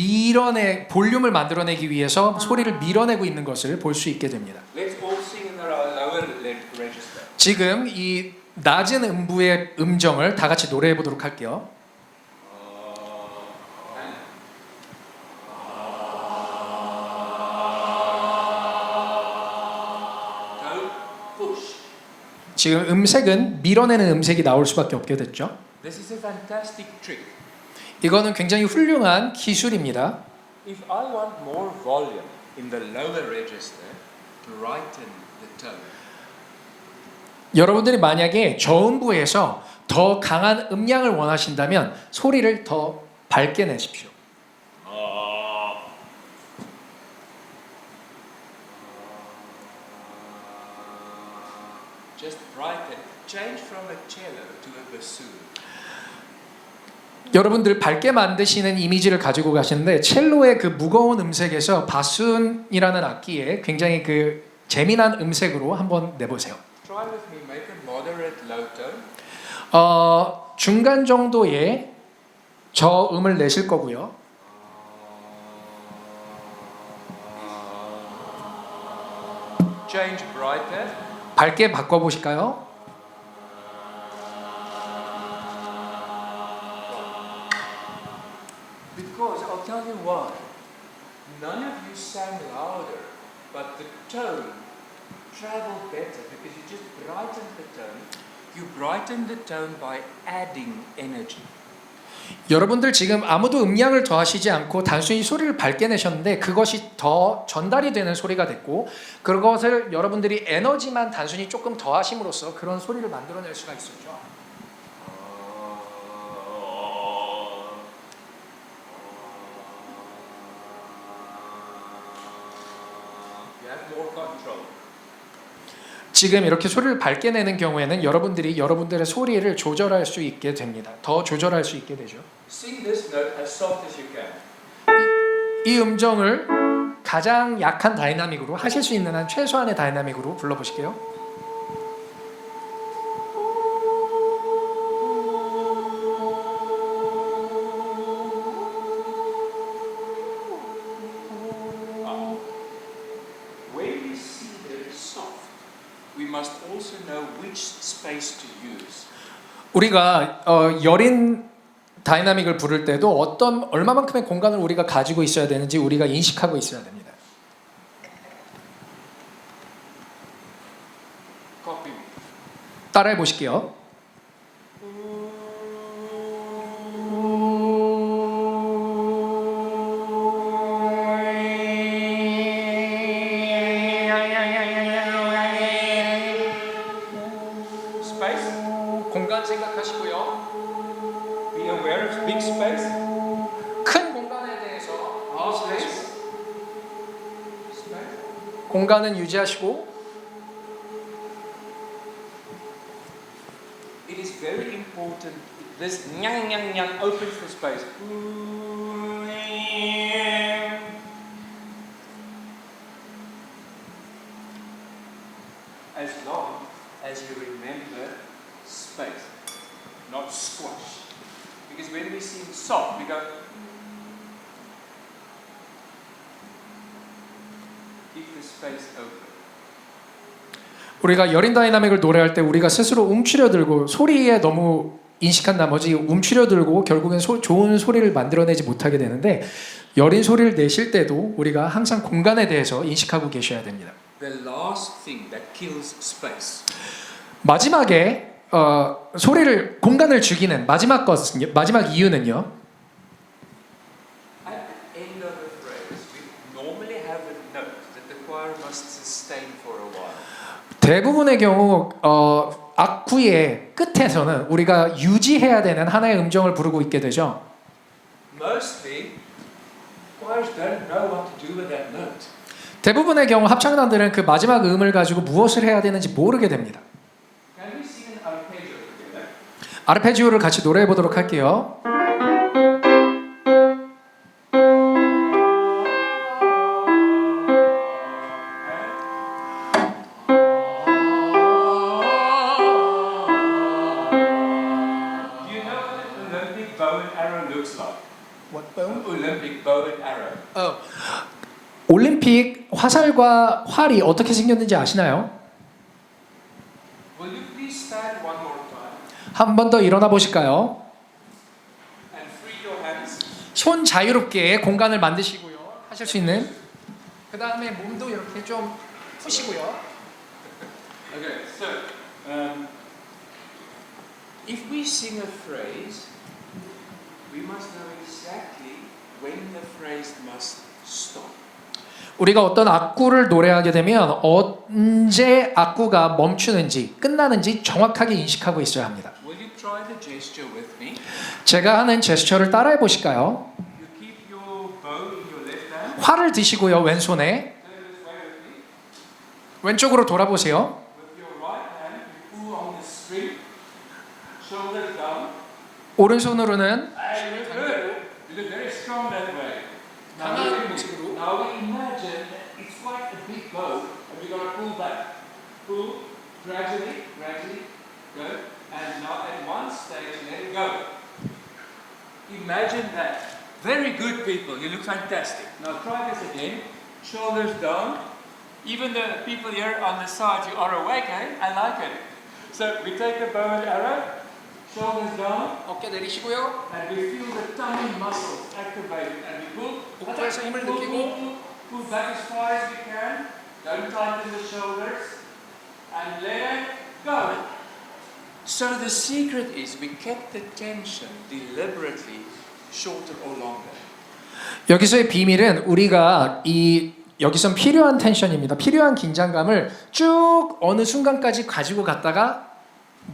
볼륨을 만들어내기 위해서 소리를 밀어내고 있는 것을 볼 수 있게 됩니다. Let's all sing in our lower register. 지금 이 낮은 음부의 음정을 다 같이 노래해 보도록 할게요. 지금 음색은 밀어내는 음색이 나올 수밖에 없게 됐죠. This is a fantastic trick. 이거는 굉장히 훌륭한 기술입니다. If I want more volume in the lower register, brighten the tone. 여러분들이 만약에 저음부에서 더 강한 음량을 원하신다면 소리를 더 밝게 내십시오. Just brighten. Change from a cello to a bassoon. 여러분들 밝게 만드시는 이미지를 가지고 가시는데 첼로의 그 무거운 음색에서 바순이라는 악기에 굉장히 그 재미난 음색으로 한번 내보세요. Try with me. Make a moderate low tone. 중간 정도의 저음을 내실 거고요. Change brighter. 밝게 바꿔보실까요? Because I'll tell you why. None of you sang louder, but the tone traveled better because you just brightened the tone. You brightened the tone by adding energy. 여러분들 지금 아무도 음량을 더하시지 않고 단순히 소리를 밝게 내셨는데 그것이 더 전달이 되는 소리가 됐고 그것을 여러분들이 에너지만 단순히 조금 더하심으로써 그런 소리를 만들어낼 수가 있었죠. You have more control. 지금 이렇게 소리를 밝게 내는 경우에는 여러분들이 여러분들의 소리를 조절할 수 있게 됩니다. 더 조절할 수 있게 되죠. Sing this note as soft as you can. 이 음정을 가장 약한 다이나믹으로 하실 수 있는 한 최소한의 다이나믹으로 불러보실게요. When we sing very soft, we must also know which space to use. 우리가 여린 다이나믹을 부를 때도 얼마만큼의 공간을 우리가 가지고 있어야 되는지 우리가 인식하고 있어야 됩니다. Copy me. 따라해 보실게요. Space. 공간 생각하시고요. Be aware of big space. 큰 공간에 대해서 Space. Space. 공간은 유지하시고 It is very important. This nyang nyang nyang opens the space. As long as you remember space, not squash. Because when we sing soft, we go. Keep the space open. 우리가 여린 다이나믹을 노래할 때 우리가 스스로 움츠려들고 소리에 너무 인식한 나머지 움츠려들고 결국엔 좋은 소리를 만들어내지 못하게 되는데 여린 소리를 내실 때도 우리가 항상 공간에 대해서 인식하고 계셔야 됩니다. The last thing that kills space. 마지막에 소리를 공간을 죽이는 마지막 이유는요. At the end of a phrase, we normally have a note that the choir must sustain for a while. 대부분의 경우 악구의 끝에서는 우리가 유지해야 되는 하나의 음정을 부르고 있게 되죠. Mostly, choirs don't know what to do with that note. 대부분의 경우 합창단들은 그 마지막 음을 가지고 무엇을 해야 되는지 모르게 됩니다. Can we sing an arpeggio together? 아르페지오를 같이 노래해 보도록 할게요. bow and arrow. 올림픽 화살과 활이 어떻게 생겼는지 아시나요? Will you please stand one more time 한 번 더 일어나 보실까요? and free your hands? 손 자유롭게 공간을 만드시고요. 하실 수 있는. 그 다음에 몸도 이렇게 좀 푸시고요. Okay, so if we sing a phrase, we must know exactly when the phrase must stop. 우리가 어떤 악구를 노래하게 되면 언제 악구가 멈추는지 끝나는지 정확하게 인식하고 있어야 합니다. Will you try the gesture with me? 제가 하는 제스처를 따라해 보실까요? You keep your bow in your left hand. 활을 드시고요. 왼손에 Turn this way with me. 왼쪽으로 돌아보세요. With your right hand, you pull on the string, shoulders down. 오른손으로는 And you look very strong that way. 강한 모습으로. Now we imagine that it's like a big bow, and we're going to pull back. Pull gradually, go. And now at one stage, let it go. Imagine that. Very good, people. You look fantastic. Now try this again. Shoulders down. Even the people here on the side, you are awake, eh? I like it. So we take the bow and arrow. Shoulders down. 어깨 내리시고요. And we feel the tummy muscles activated. And we pull. 복부에서 힘을 Pull, 느끼고 pull, pull, pull back as far as we can. Don't tighten the shoulders. And let it go. So the secret is we kept the tension deliberately shorter or longer. 여기서의 비밀은 우리가 여기선 필요한 텐션입니다. 필요한 긴장감을 쭉 어느 순간까지 가지고 갔다가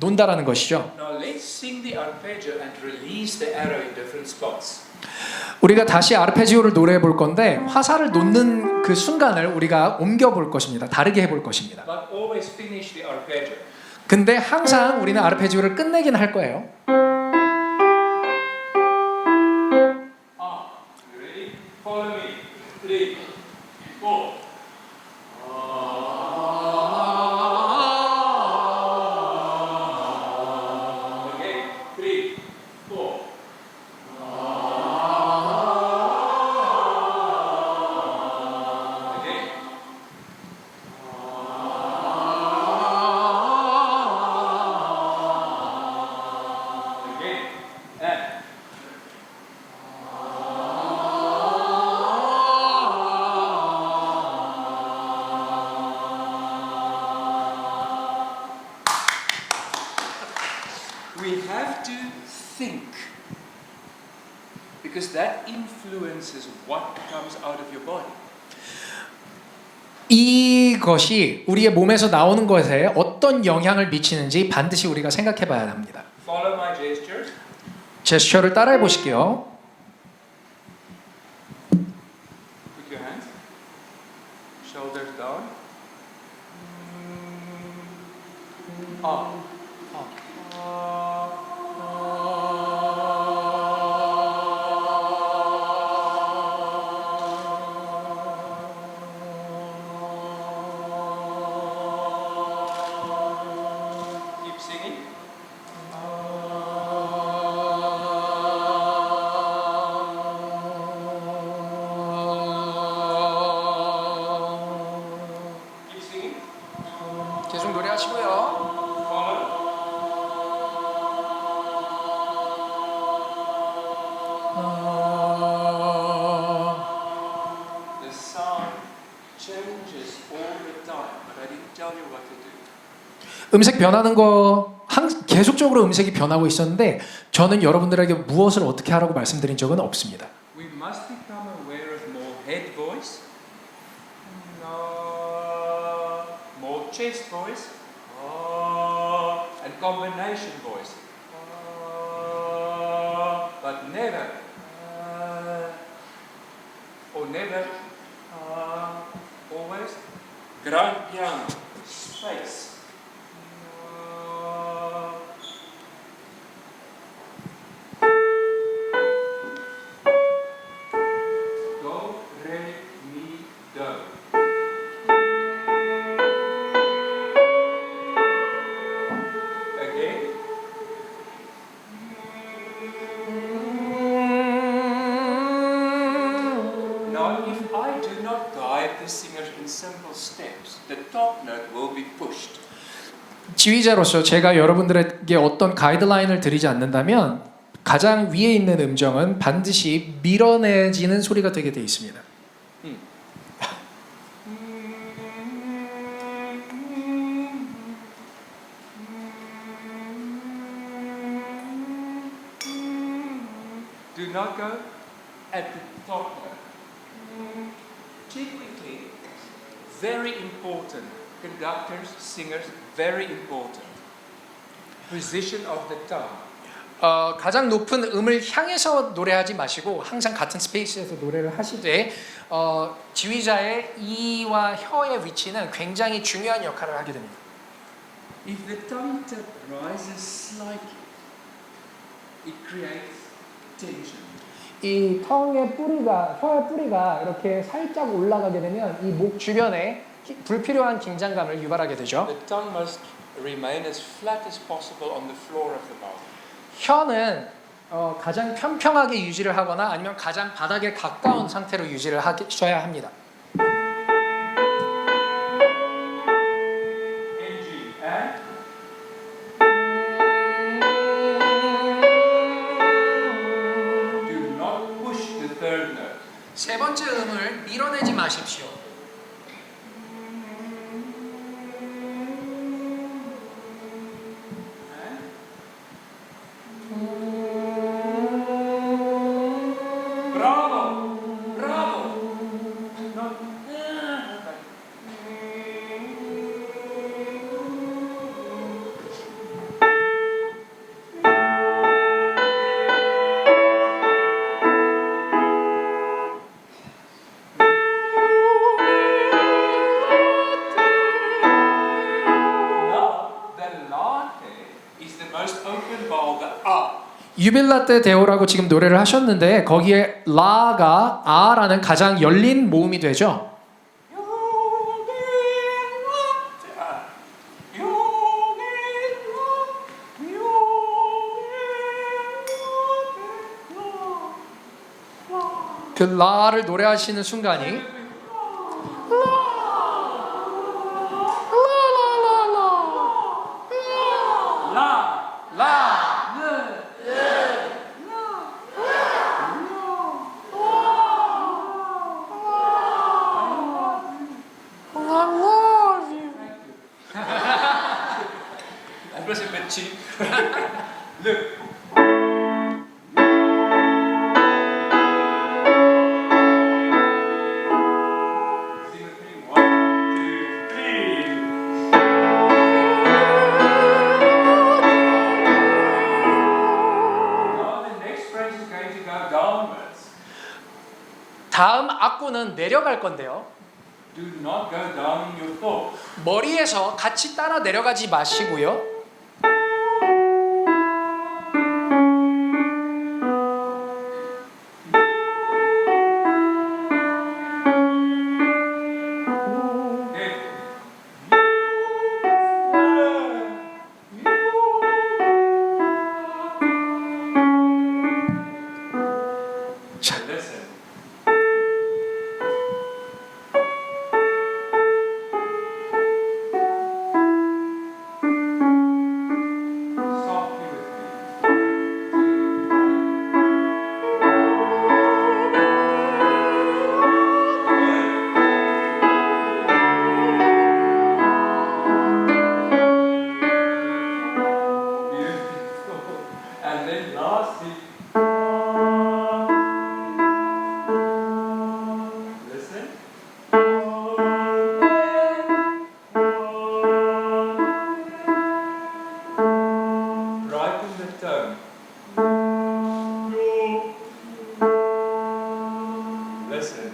논다라는 것이죠. Now let's sing the arpeggio and release the arrow in different spots. 우리가 다시 아르페지오를 노래해 볼 건데 화살을 놓는 그 순간을 우리가 옮겨 볼 것입니다. 다르게 해 볼 것입니다. But always finish the arpeggio. 근데 항상 우리는 아르페지오를 끝내긴 할 거예요. Ready? Follow me. 3, 4. Okay. 3, 4. Okay. Again. And. We have to think because that influences what comes out of your body. 이것이 우리의 몸에서 나오는 것에 어떤 영향을 미치는지 반드시 우리가 생각해 봐야 합니다. Follow my gestures. 제스처를 따라해 보실게요. Put your hands. Shoulders down. Up. Keep singing. Keep singing. 계속 노래하시고요. Follow. The sound changes all the time, but I didn't tell you what to do. 음색 변하는 거 계속적으로 음색이 변하고 있었는데 저는 여러분들에게 무엇을 어떻게 하라고 말씀드린 적은 없습니다. We must become aware of more head voice, more chest voice, and combination voice. But never, or never, always, grand piano, space. Do, re, mi, do. Again. simple steps. The top note will be pushed. 지휘자로서 제가 여러분들에게 어떤 가이드라인을 드리지 않는다면 가장 위에 있는 음정은 반드시 밀어내지는 소리가 되게 돼 있습니다. Do not go at the top note. Typically, very important. Conductors, singers, very important. Position of the tongue. 가장 높은 음을 향해서 노래하지 마시고 항상 같은 스페이스에서 노래를 하시되 지휘자의 이와 혀의 위치는 굉장히 중요한 역할을 하게 됩니다. If the tongue tip rises slightly, it creates tension. 이 혀의 뿌리가 이렇게 살짝 올라가게 되면 이 목 주변에 불필요한 긴장감을 유발하게 되죠. The tongue must remain as flat as possible on the floor of the mouth. 혀는 가장 평평하게 유지를 하거나 아니면 가장 바닥에 가까운 상태로 유지를 하셔야 합니다. NG and do not push the third note. 세 번째 음을 밀어내지 마십시오. Bravo! Bravo! Now, the latte is the most open vowel, the A. 유빌라떼 데오라고 지금 노래를 하셨는데 거기에 라가 아라는 가장 열린 모음이 되죠. 그 라를 노래하시는 순간이 That was a bit cheap. Look. Sing with me. 1, 2, 3. Now the next phrase is going to go downwards. 다음 악구는 내려갈 건데요. Do not go down in your thoughts. 머리에서 같이 따라 내려가지 마시고요. Listen. Softly with me. Beautiful. And then lastly. Listen. Ripen the tone. Listen.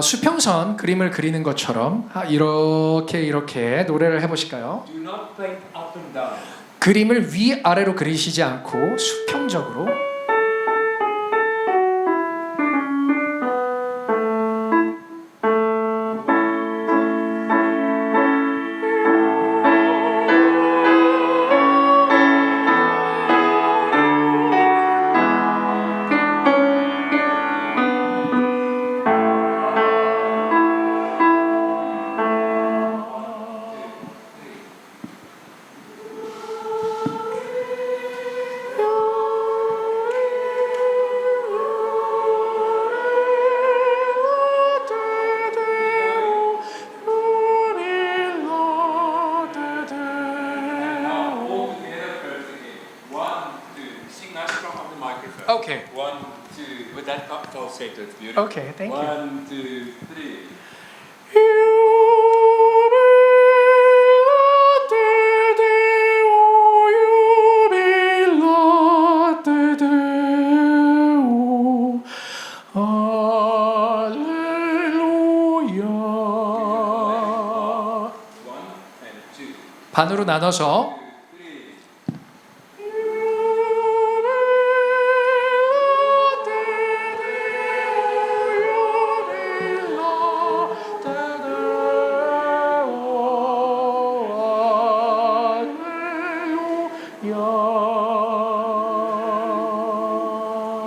수평선 그림을 그리는 것처럼 이렇게 노래를 해보실까요? Do not paint up and down. 그림을 위아래로 그리시지 않고 수평적으로. Okay. 1, 2, with that falsetto, it's beautiful. Okay, thank you. 1, 2, 3. 반으로 나눠서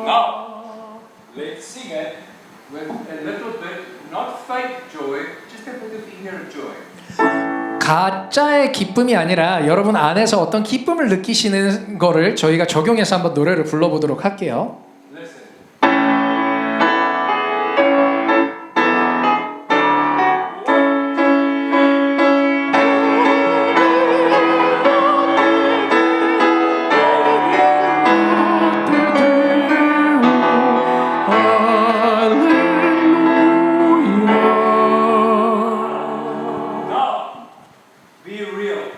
Now, let's sing it with a little bit, not fake joy, just a bit of inner joy. 가짜의 기쁨이 아니라 여러분 안에서 어떤 기쁨을 느끼시는 거를 저희가 적용해서 한번 노래를 불러보도록 할게요. Listen. Now, be real.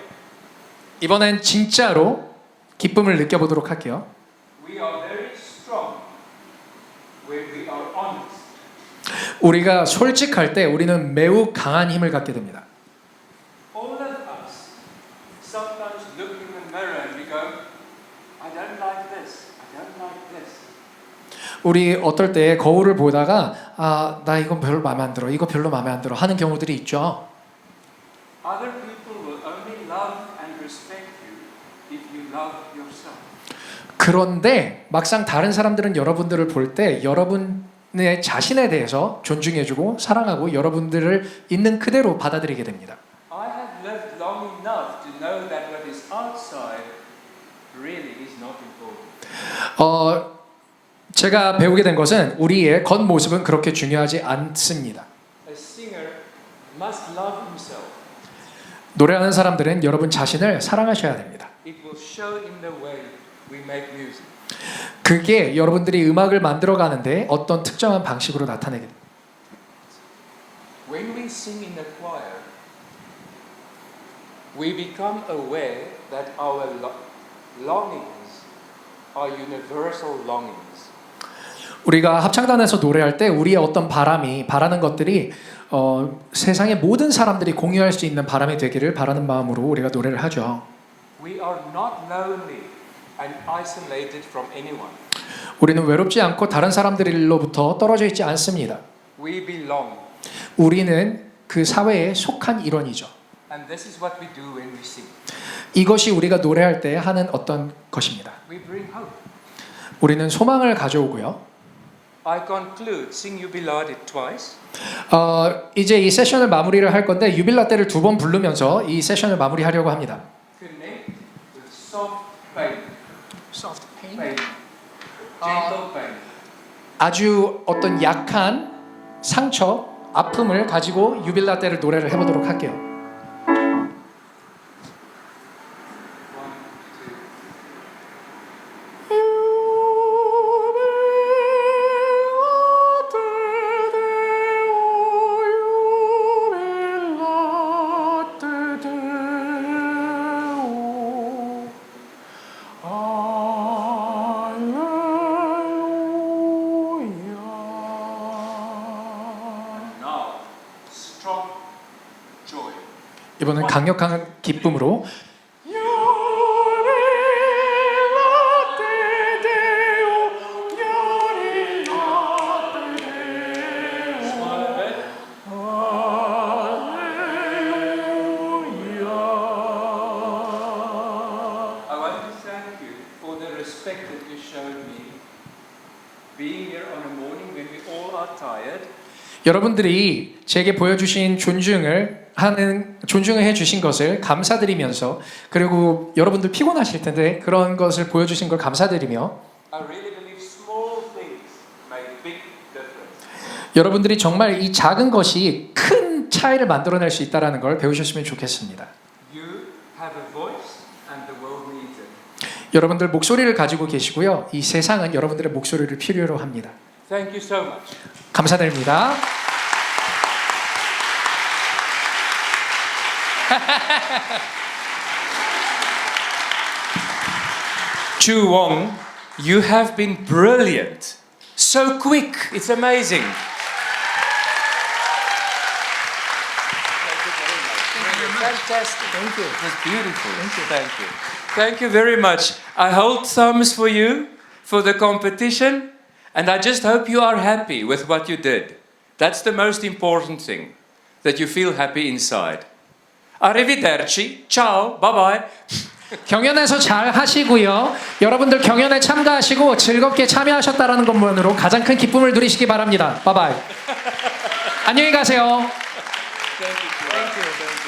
이번엔 진짜로 기쁨을 느껴보도록 할게요. We are very strong when we are honest. 우리가 솔직할 때 우리는 매우 강한 힘을 갖게 됩니다. All of us sometimes look in the mirror and we go, I don't like this, I don't like this. 우리 어떨 때 거울을 보다가 나 이건 별로 마음에 안 들어, 이거 별로 마음에 안 들어 하는 경우들이 있죠. Other people will only love and respect you if you love yourself. 그런데 막상 다른 사람들은 여러분들을 볼 때 여러분의 자신에 대해서 존중해주고 사랑하고 여러분들을 있는 그대로 받아들이게 됩니다. I have lived long enough to know that what is outside really is not important. 제가 배우게 된 것은 우리의 겉모습은 그렇게 중요하지 않습니다. A singer must love himself. 노래하는 사람들은 여러분 자신을 사랑하셔야 됩니다. It will show in the way we make music. 그게 여러분들이 음악을 만들어 가는데 어떤 특정한 방식으로 나타내게 됩니다. When we sing in the choir, we become aware that our longings are universal longings. 우리가 합창단에서 노래할 때 우리의 어떤 바라는 것들이 세상의 모든 사람들이 공유할 수 있는 바람이 되기를 바라는 마음으로 우리가 노래를 하죠. We are not lonely and isolated from anyone. 우리는 외롭지 않고 다른 사람들로부터 떨어져 있지 않습니다. We belong. 우리는 그 사회에 속한 일원이죠. And this is what we do when we sing. 이것이 우리가 노래할 때 하는 어떤 것입니다. We bring hope. 우리는 소망을 가져오고요. I conclude, sing Jubilate twice. 이제 이 세션을 마무리를 할 건데 유빌라떼를 2번 부르면서 이 세션을 마무리하려고 합니다. Connect with soft pain. Soft Pain. Gentle pain. 아주 어떤 약한 상처, 아픔을 가지고 유빌라떼를 노래를 해보도록 할게요. 이번엔 강력한 기쁨으로 I want to thank you for the respect that you showed me. Being here on a morning when we all are tired. 여러분들이 제게 보여주신 존중을 해주신 것을 감사드리면서 그리고 여러분들 피곤하실 텐데 그런 것을 보여주신 걸 감사드리며 I really believe small things make big difference. 여러분들이 정말 이 작은 것이 큰 차이를 만들어낼 수 있다는 걸 배우셨으면 좋겠습니다. You have a voice and the world needs it. 여러분들 목소리를 가지고 계시고요. 이 세상은 여러분들의 목소리를 필요로 합니다. Thank you so much. 감사드립니다. Chu Wong, you have been brilliant. So quick. It's amazing. Fantastic. Thank you. It was beautiful. Thank you. Thank you very much. I hold thumbs for you for the competition, and I just hope you are happy with what you did. That's the most important thing, that you feel happy inside. Arrivederci. Ciao. Bye-bye. 경연에서 잘 하시고요. 여러분들 경연에 참가하시고 즐겁게 참여하셨다는 것만으로 가장 큰 기쁨을 누리시기 바랍니다. 바이바이. 안녕히 가세요. Thank you.